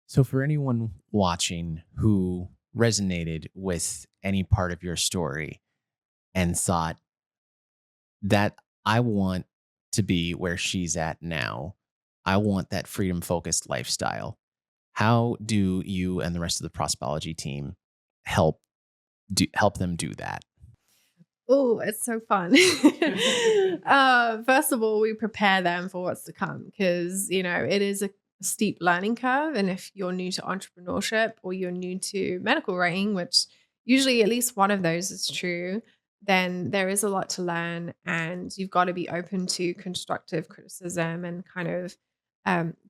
So, for anyone watching who resonated with any part of your story and thought that I want to be where she's at now, I want that freedom focused lifestyle. How do you and the rest of the Prospology team help help them do that? Oh, it's so fun. First of all, we prepare them for what's to come because, it is a steep learning curve. And if you're new to entrepreneurship or you're new to medical writing, which usually at least one of those is true, then there is a lot to learn. And you've got to be open to constructive criticism and kind of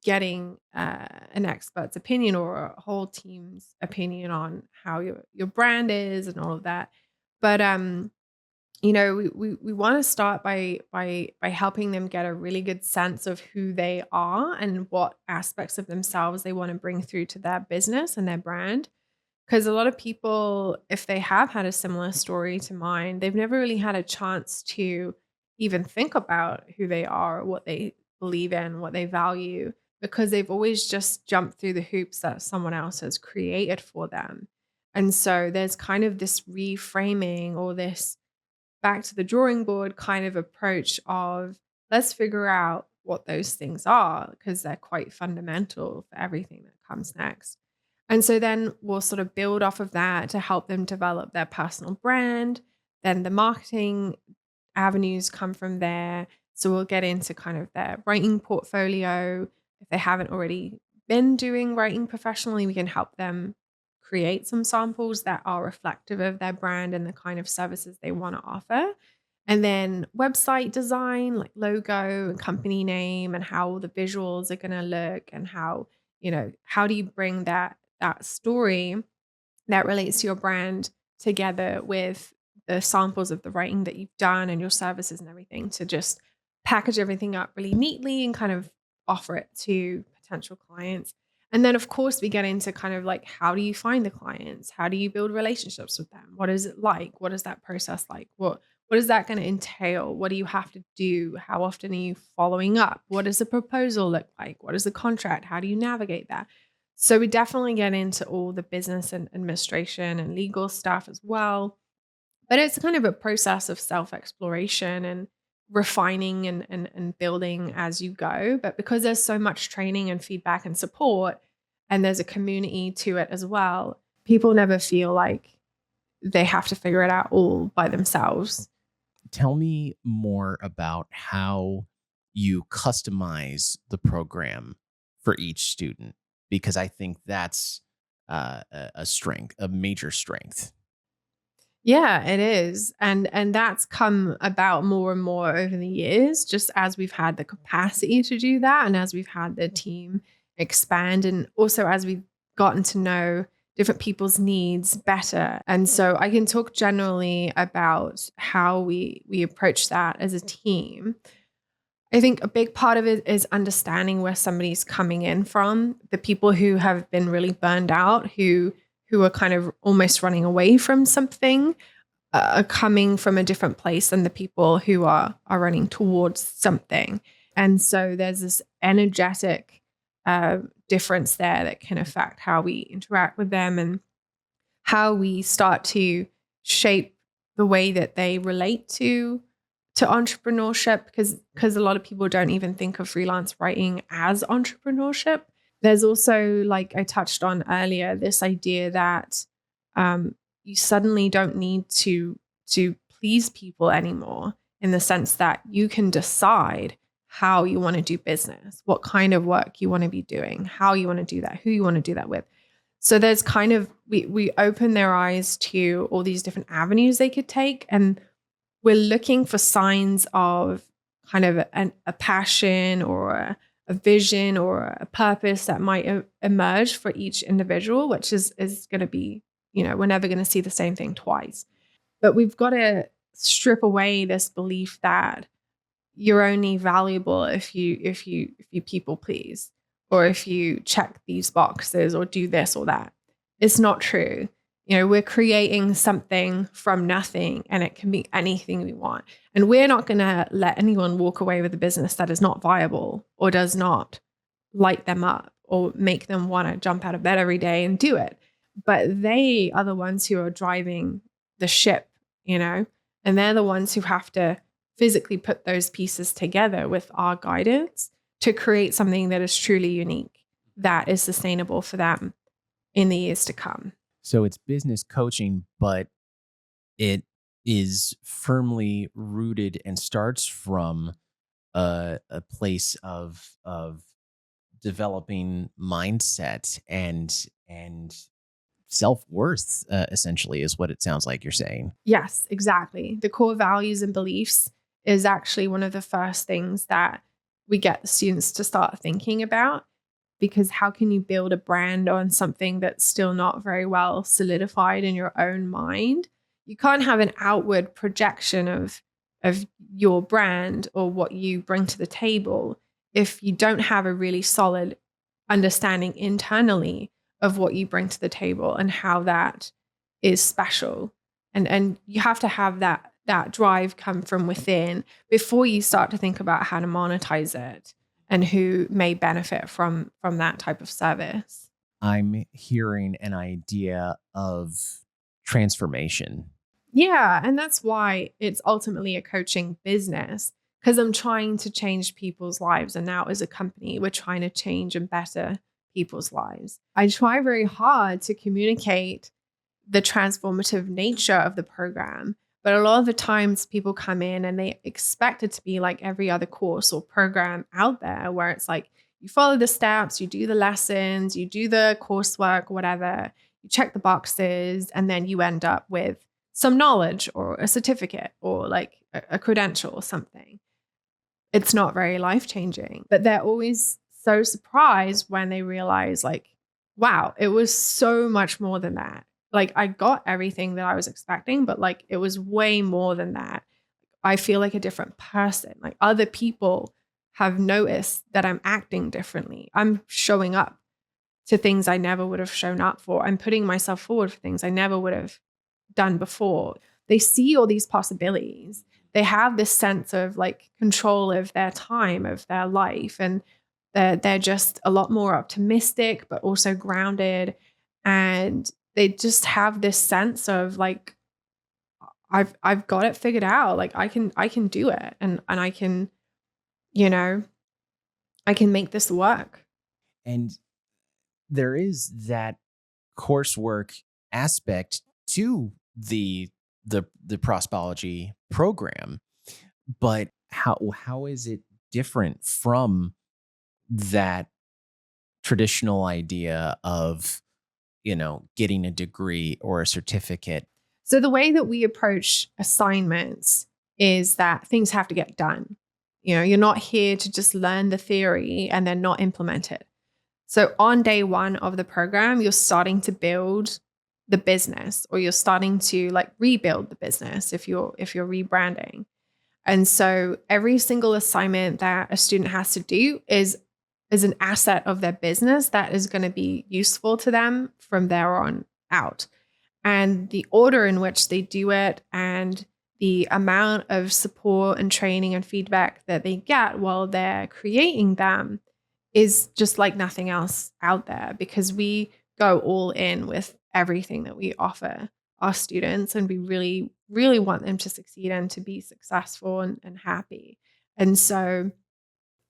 getting an expert's opinion or a whole team's opinion on how your brand is and all of that. But we want to start by helping them get a really good sense of who they are and what aspects of themselves they want to bring through to their business and their brand. Because a lot of people, if they have had a similar story to mine, they've never really had a chance to even think about who they are, what they believe in, what they value, because they've always just jumped through the hoops that someone else has created for them. And so there's kind of this reframing or this back to the drawing board kind of approach of let's figure out what those things are because they're quite fundamental for everything that comes next. And so then we'll sort of build off of that to help them develop their personal brand. Then the marketing avenues come from there. So we'll get into kind of their writing portfolio. If they haven't already been doing writing professionally, we can help them create some samples that are reflective of their brand and the kind of services they want to offer. And then website design, like logo and company name and how the visuals are going to look and how do you bring that story that relates to your brand together with the samples of the writing that you've done and your services and everything to just package everything up really neatly and kind of offer it to potential clients. And then, of course, we get into kind of like, how do you find the clients? How do you build relationships with them? What is it like? What is that process like? What is that going to entail? What do you have to do? How often are you following up? What does the proposal look like? What is the contract? How do you navigate that? So we definitely get into all the business and administration and legal stuff as well. But it's kind of a process of self-exploration and refining and building as you go. But because there's so much training and feedback and support, and there's a community to it as well, people never feel like they have to figure it out all by themselves. Tell me more about how you customize the program for each student, because I think that's a strength, a major strength. Yeah, it is. And that's come about more and more over the years, just as we've had the capacity to do that and as we've had the team expand and also as we've gotten to know different people's needs better. And so I can talk generally about how we approach that as a team. I think a big part of it is understanding where somebody's coming in from, the people who have been really burned out, who are kind of almost running away from something, are coming from a different place than the people who are running towards something. And so there's this energetic difference there that can affect how we interact with them and how we start to shape the way that they relate to entrepreneurship, because a lot of people don't even think of freelance writing as entrepreneurship. There's also, like I touched on earlier, this idea that you suddenly don't need to please people anymore, in the sense that you can decide how you want to do business, what kind of work you want to be doing, how you want to do that, who you want to do that with. So there's kind of, we open their eyes to all these different avenues they could take. And we're looking for signs of kind of a passion or a vision or a purpose that might emerge for each individual, which is going to be, we're never going to see the same thing twice. But we've got to strip away this belief that you're only valuable if you people please, or if you check these boxes or do this or that. It's not true. We're creating something from nothing, and it can be anything we want. And we're not going to let anyone walk away with a business that is not viable or does not light them up or make them want to jump out of bed every day and do it. But they are the ones who are driving the ship, and they're the ones who have to physically put those pieces together with our guidance to create something that is truly unique, that is sustainable for them in the years to come. So it's business coaching, but it is firmly rooted and starts from a place of developing mindset and self-worth, essentially, is what it sounds like you're saying. Yes, exactly. The core values and beliefs is actually one of the first things that we get the students to start thinking about, because how can you build a brand on something that's still not very well solidified in your own mind? You can't have an outward projection of your brand or what you bring to the table if you don't have a really solid understanding internally of what you bring to the table and how that is special. And you have to have that drive come from within before you start to think about how to monetize it and who may benefit from that type of service. I'm hearing an idea of transformation. Yeah, and that's why it's ultimately a coaching business, because I'm trying to change people's lives. And now as a company, we're trying to change and better people's lives. I try very hard to communicate the transformative nature of the program. But a lot of the times people come in and they expect it to be like every other course or program out there, where it's like you follow the steps, you do the lessons, you do the coursework, whatever, you check the boxes, and then you end up with some knowledge or a certificate or like a credential or something. It's not very life-changing, but they're always so surprised when they realize, like, wow, it was so much more than that. Like, I got everything that I was expecting, but like it was way more than that. I feel like a different person. Like, other people have noticed that I'm acting differently. I'm showing up to things I never would have shown up for. I'm putting myself forward for things I never would have done before. They see all these possibilities. They have this sense of like control of their time, of their life, and they're just a lot more optimistic, but also grounded. And they just have this sense of like, I've got it figured out. Like I can do it, and I can, I can make this work. And there is that coursework aspect to the Prospology program, but how is it different from that traditional idea of getting a degree or a certificate? So the way that we approach assignments is that things have to get done. You're not here to just learn the theory and then not implement it. So on day one of the program, you're starting to build the business, or you're starting to like rebuild the business if you're rebranding. And so every single assignment that a student has to do is an asset of their business that is going to be useful to them from there on out. And the order in which they do it and the amount of support and training and feedback that they get while they're creating them is just like nothing else out there, because we go all in with everything that we offer our students, and we really, really want them to succeed and to be successful and happy. And so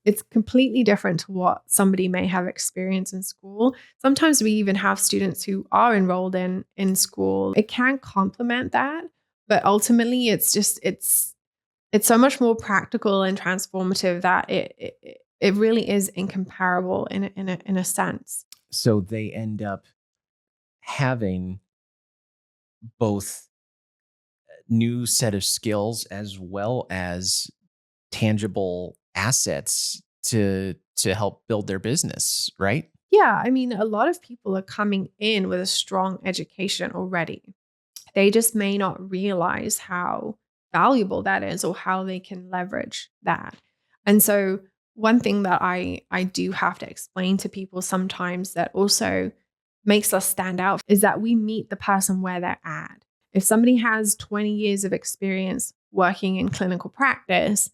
it's completely different to what somebody may have experienced in school. Sometimes we even have students who are enrolled in school. It can complement that, but ultimately it's so much more practical and transformative that it really is incomparable in a sense. So they end up having both new set of skills as well as tangible assets to help build their business, right? Yeah, I mean, a lot of people are coming in with a strong education already. They just may not realize how valuable that is or how they can leverage that. And so one thing that I do have to explain to people sometimes that also makes us stand out is that we meet the person where they're at. If somebody has 20 years of experience working in clinical practice,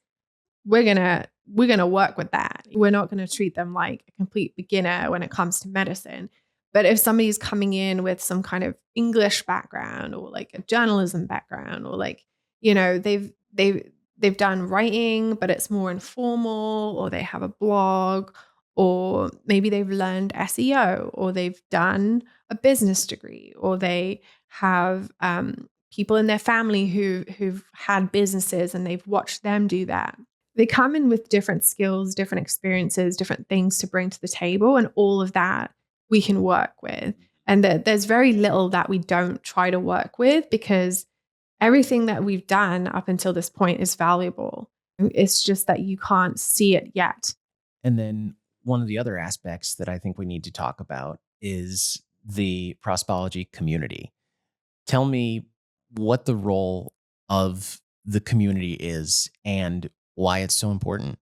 we're going to we're going to work with that. We're not going to treat them like a complete beginner when it comes to medicine. But if somebody's coming in with some kind of English background or like a journalism background, or like, they've done writing, but it's more informal, or they have a blog, or maybe they've learned SEO, or they've done a business degree, or they have people in their family who've had businesses and they've watched them do that. They come in with different skills, different experiences, different things to bring to the table, and all of that we can work with. And there's very little that we don't try to work with, because everything that we've done up until this point is valuable. It's just that you can't see it yet. And then one of the other aspects that I think we need to talk about is the Prospology community. Tell me what the role of the community is and why it's so important.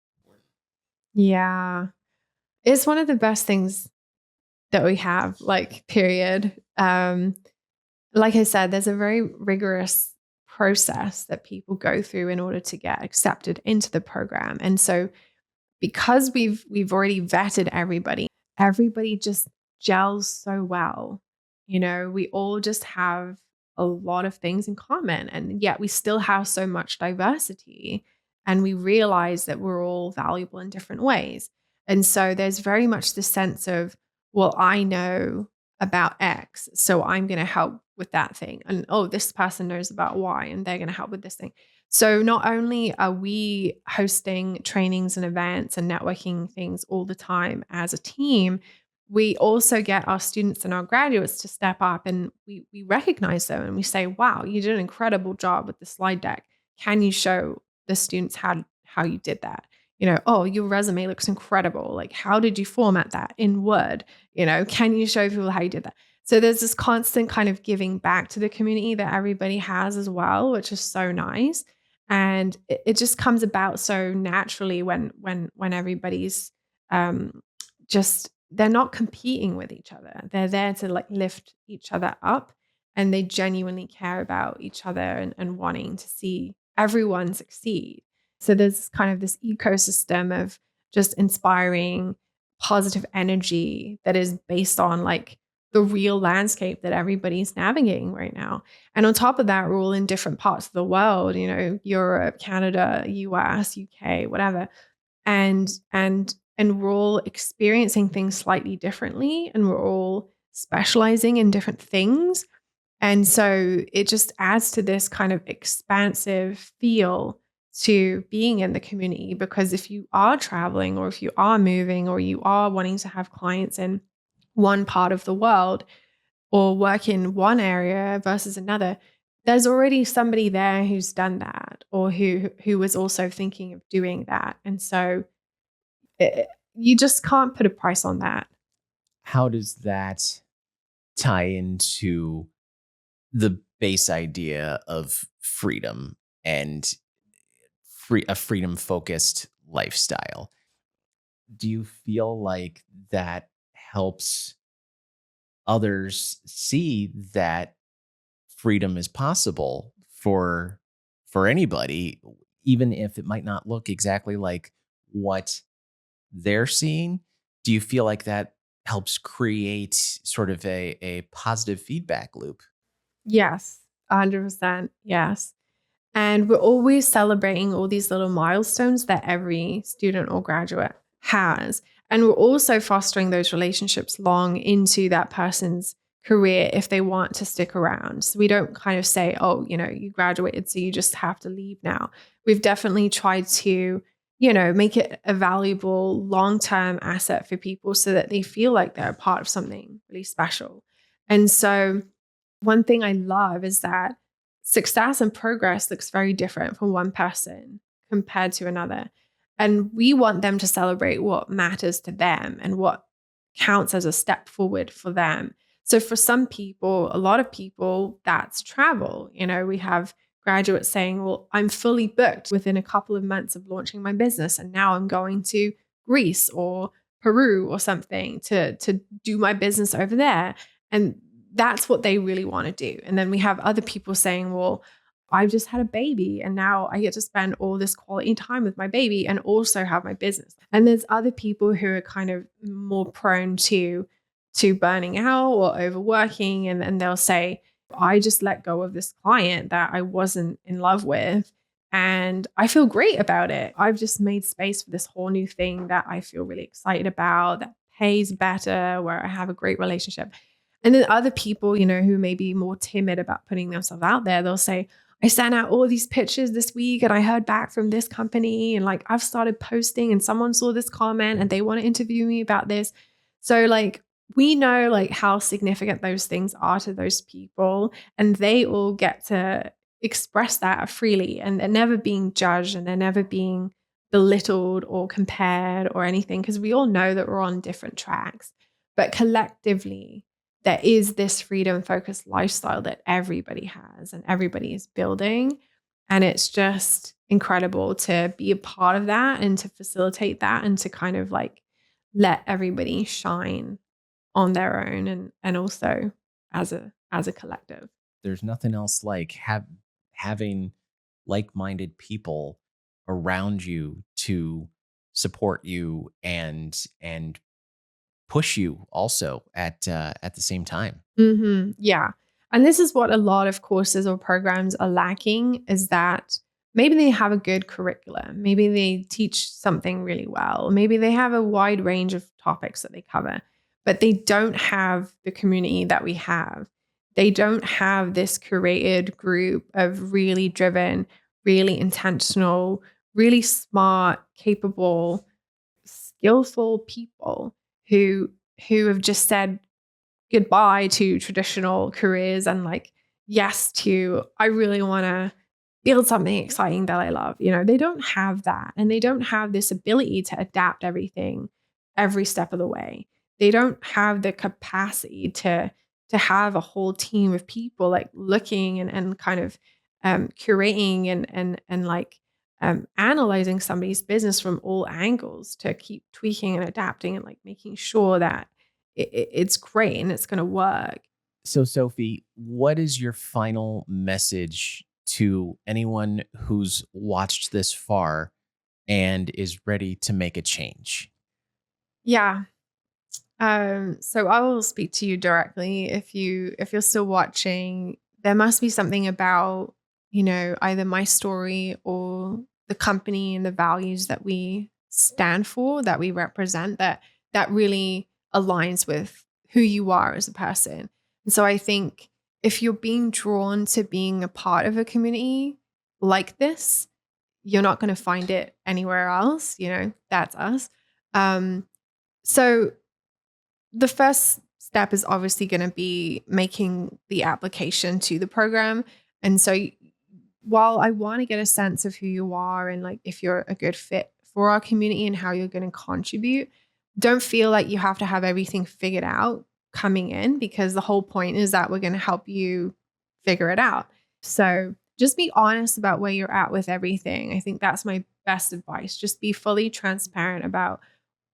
Yeah. It's one of the best things that we have, like, period. Like I said, there's a very rigorous process that people go through in order to get accepted into the program. And so because we've already vetted everybody just gels so well. We all just have a lot of things in common, and yet we still have so much diversity, and we realize that we're all valuable in different ways. And so there's very much the sense of, well, I know about X, so I'm going to help with that thing. And oh, this person knows about Y, and they're going to help with this thing. So not only are we hosting trainings and events and networking things all the time as a team, we also get our students and our graduates to step up, and we recognize them and we say, wow, you did an incredible job with the slide deck. Can you show the students how you did that? Oh, your resume looks incredible. Like, how did you format that in Word? Can you show people how you did that? So there's this constant kind of giving back to the community that everybody has as well, which is so nice. And it just comes about so naturally when everybody's just, they're not competing with each other. They're there to like lift each other up, and they genuinely care about each other and wanting to see everyone succeed. So there's kind of this ecosystem of just inspiring positive energy that is based on like the real landscape that everybody's navigating right now. And on top of that, we're all in different parts of the world, Europe, Canada, US, UK, whatever. And we're all experiencing things slightly differently, and we're all specializing in different things. And so it just adds to this kind of expansive feel to being in the community, because if you are traveling, or if you are moving, or you are wanting to have clients in one part of the world, or work in one area versus another, there's already somebody there who's done that, or who was also thinking of doing that. And so you just can't put a price on that. How does that tie into the base idea of freedom and a freedom-focused lifestyle? Do you feel like that helps others see that freedom is possible for anybody, even if it might not look exactly like what they're seeing? Do you feel like that helps create sort of a positive feedback loop? Yes, 100%. Yes. And we're always celebrating all these little milestones that every student or graduate has. And we're also fostering those relationships long into that person's career if they want to stick around. So we don't kind of say, oh, you graduated, so you just have to leave now. We've definitely tried to, make it a valuable long-term asset for people so that they feel like they're a part of something really special. And so one thing I love is that success and progress looks very different from one person compared to another. And we want them to celebrate what matters to them and what counts as a step forward for them. So for some people, a lot of people, that's travel. We have graduates saying, well, I'm fully booked within a couple of months of launching my business, and now I'm going to Greece or Peru or something to do my business over there. And that's what they really want to do. And then we have other people saying, well, I've just had a baby and now I get to spend all this quality time with my baby and also have my business. And there's other people who are kind of more prone to burning out or overworking. And they'll say, I just let go of this client that I wasn't in love with. And I feel great about it. I've just made space for this whole new thing that I feel really excited about, that pays better, where I have a great relationship. And then other people, who may be more timid about putting themselves out there, they'll say, I sent out all these pitches this week and I heard back from this company and like I've started posting and someone saw this comment and they want to interview me about this. So like we know like how significant those things are to those people, and they all get to express that freely, and they're never being judged and they're never being belittled or compared or anything, because we all know that we're on different tracks. But collectively, there is this freedom focused lifestyle that everybody has and everybody is building. And it's just incredible to be a part of that and to facilitate that and to kind of like let everybody shine on their own and also as a collective. There's nothing else like having like-minded people around you to support you and push you also at the same time. Yeah. And this is what a lot of courses or programs are lacking, is that maybe they have a good curriculum. Maybe they teach something really well. Maybe they have a wide range of topics that they cover, but they don't have the community that we have. They don't have this curated group of really driven, really intentional, really smart, capable, skillful people who have just said goodbye to traditional careers and like yes to, I really want to build something exciting that I love. They don't have that, and they don't have this ability to adapt everything every step of the way. They don't have the capacity to have a whole team of people like looking and kind of curating and like analyzing somebody's business from all angles to keep tweaking and adapting and like making sure that it's great and it's going to work. So, Sophie, what is your final message to anyone who's watched this far and is ready to make a change? Yeah. So I will speak to you directly. If you're still watching, there must be something about, either my story or the company and the values that we stand for, that we represent, that really aligns with who you are as a person. And so I think if you're being drawn to being a part of a community like this, you're not going to find it anywhere else. That's us. So the first step is obviously going to be making the application to the program. And so while I want to get a sense of who you are and like if you're a good fit for our community and how you're going to contribute, don't feel like you have to have everything figured out coming in, because the whole point is that we're going to help you figure it out. So just be honest about where you're at with everything. I think that's my best advice. Just be fully transparent about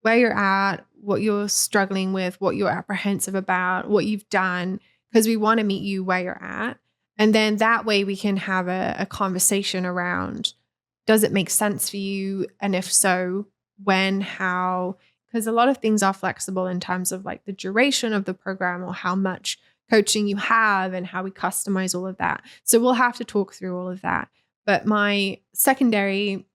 where you're at, what you're struggling with, what you're apprehensive about, what you've done, because we want to meet you where you're at. And then that way we can have a conversation around, does it make sense for you? And if so, when, how? Because a lot of things are flexible in terms of like the duration of the program or how much coaching you have and how we customize all of that. So we'll have to talk through all of that. But my secondary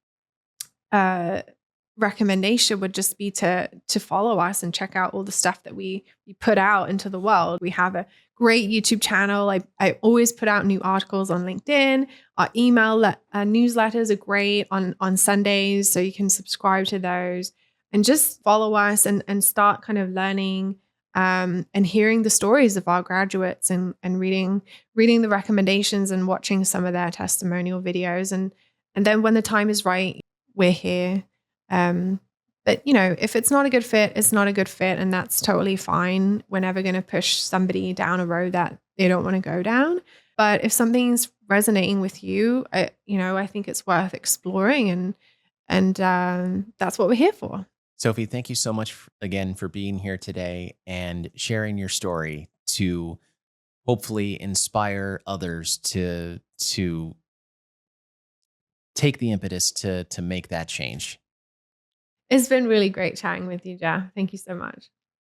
recommendation would just be to follow us and check out all the stuff that we put out into the world. We have a great YouTube channel. I always put out new articles on LinkedIn. Our email newsletters are great on Sundays, so you can subscribe to those and just follow us and start kind of learning and hearing the stories of our graduates and reading the recommendations and watching some of their testimonial videos. And then when the time is right, we're here. But if it's not a good fit, it's not a good fit, and that's totally fine. We're never going to push somebody down a road that they don't want to go down. But if something's resonating with you, I think it's worth exploring, and that's what we're here for. Sophie, thank you so much again for being here today and sharing your story to hopefully inspire others to take the impetus to make that change. It's been really great chatting with you, Jeff. Thank you so much.